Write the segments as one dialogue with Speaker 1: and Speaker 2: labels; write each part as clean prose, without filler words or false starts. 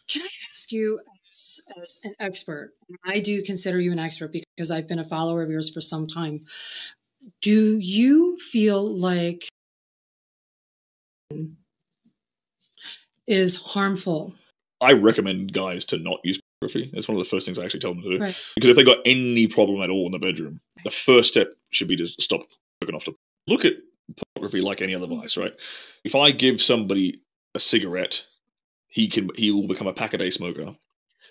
Speaker 1: Can I ask you, as an expert, and I do consider you an expert because I've been a follower of yours for some time, do you feel like is harmful?
Speaker 2: I recommend guys to not use pornography. That's one of the first things I actually tell them to do.
Speaker 1: Right.
Speaker 2: Because if they got any problem at all in the bedroom, the first step should be to stop looking off. Look at pornography like any other vice, right? If I give somebody a cigarette, he will become a pack-a-day smoker.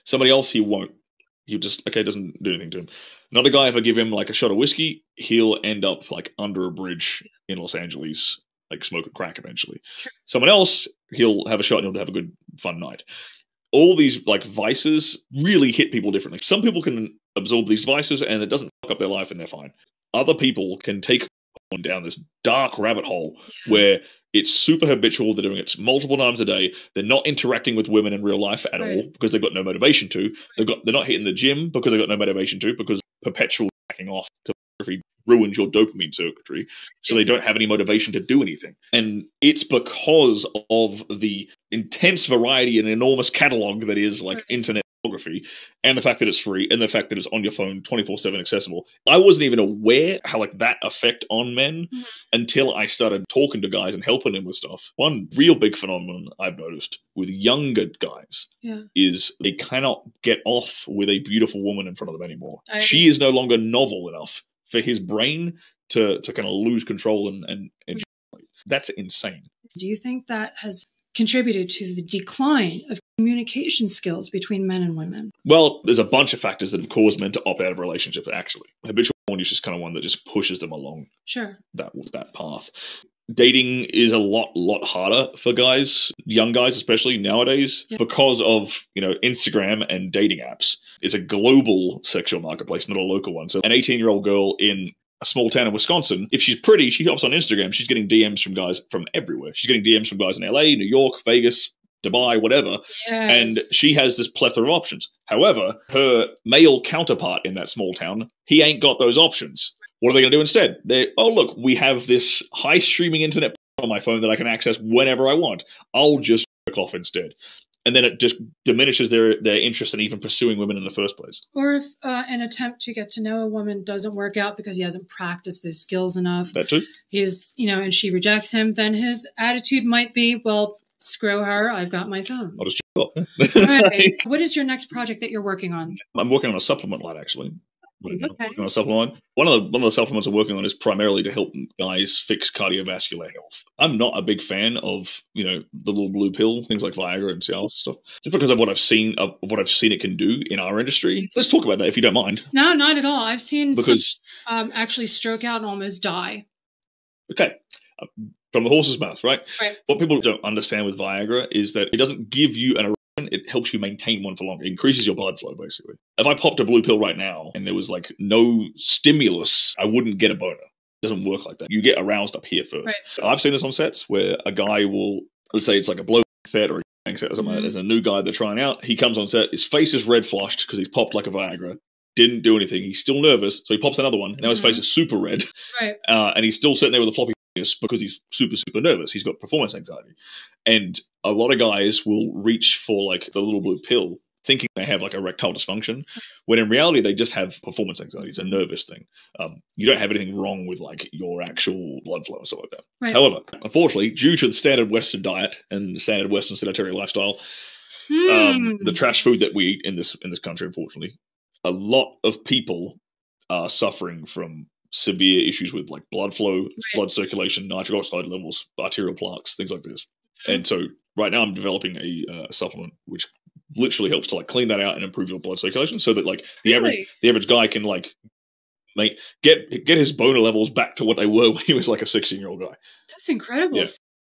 Speaker 2: Somebody else, he won't. He'll just, okay, it doesn't do anything to him. Another guy, if I give him like a shot of whiskey, he'll end up like under a bridge in Los Angeles, like smoking crack eventually.
Speaker 1: Sure.
Speaker 2: Someone else, he'll have a shot and he'll have a good, fun night. All these like vices really hit people differently. Some people can absorb these vices and it doesn't fuck up their life and they're fine. Other people can take down this dark rabbit hole where it's super habitual. They're doing it multiple times a day. They're not interacting with women in real life at all because they've got no motivation to. They're not hitting the gym because they've got no motivation to, because perpetual backing off to pornography ruins your dopamine circuitry. So they don't have any motivation to do anything. And it's because of the intense variety and enormous catalog that is like internet pornography, and the fact that it's free, and the fact that it's on your phone 24/7 accessible. I wasn't even aware how like that effect on men until I started talking to guys and helping them with stuff. One real big phenomenon I've noticed with younger guys is they cannot get off with a beautiful woman in front of them anymore. She is no longer novel enough for his brain to kind of lose control and that's insane.
Speaker 1: Do you think that has contributed to the decline of communication skills between men and women?
Speaker 2: Well, there's a bunch of factors that have caused men to opt out of relationships, actually. Habitual porn use is kind of one that just pushes them along that path. Dating is a lot harder for guys, young guys especially nowadays, because of, Instagram and dating apps. It's a global sexual marketplace, not a local one. So an 18-year-old girl in a small town in Wisconsin, if she's pretty, she hops on Instagram, she's getting DMs from guys from everywhere. She's getting DMs from guys in LA, New York, Vegas, Dubai, whatever. And she has this plethora of options. However, her male counterpart in that small town, he ain't got those options. What are they going to do instead? Look, we have this high streaming internet on my phone that I can access whenever I want. I'll just jerk off instead. And then it just diminishes their interest in even pursuing women in the first place.
Speaker 1: Or if an attempt to get to know a woman doesn't work out because he hasn't practiced those skills enough.
Speaker 2: That too.
Speaker 1: And she rejects him, then his attitude might be, well, screw her, I've got my phone.
Speaker 2: I'll just check off.
Speaker 1: Right. What is your next project that you're working on?
Speaker 2: I'm working on a supplement line, actually. On a supplement. One of the supplements I'm working on is primarily to help guys fix cardiovascular health. I'm not a big fan of the little blue pill, things like Viagra and Cialis and stuff, just because of what I've seen it can do in our industry. Let's talk about that if you don't mind.
Speaker 1: No, not at all. I've seen some actually stroke out and almost die.
Speaker 2: Okay. From the horse's mouth, right? Right. What people don't understand with Viagra is that it doesn't give you an erection, it helps you maintain one for longer. It increases your blood flow, basically. If I popped a blue pill right now and there was like no stimulus, I wouldn't get a boner. It doesn't work like that. You get aroused up here first. Right. I've seen this on sets where a guy will, let's say it's like a blow set or a bang set or something like that. There's a new guy they're trying out. He comes on set, his face is red flushed because he's popped like a Viagra. Didn't do anything. He's still nervous, so he pops another one. Now his face is super red. Right. And he's still sitting there with a floppy because he's super, super nervous. He's got performance anxiety. And a lot of guys will reach for like the little blue pill thinking they have like erectile dysfunction, when in reality they just have performance anxiety. It's a nervous thing. You don't have anything wrong with like your actual blood flow or something like that. Right. However, unfortunately, due to the standard Western diet and the standard Western sedentary lifestyle, the trash food that we eat in this country, unfortunately, a lot of people are suffering from severe issues with like blood flow, blood circulation, nitric oxide levels, arterial plaques, things like this. And so right now I'm developing a supplement which literally helps to like clean that out and improve your blood circulation, so that like the average guy can like get his boner levels back to what they were when he was like a 16-year-old guy.
Speaker 1: That's incredible. Yeah.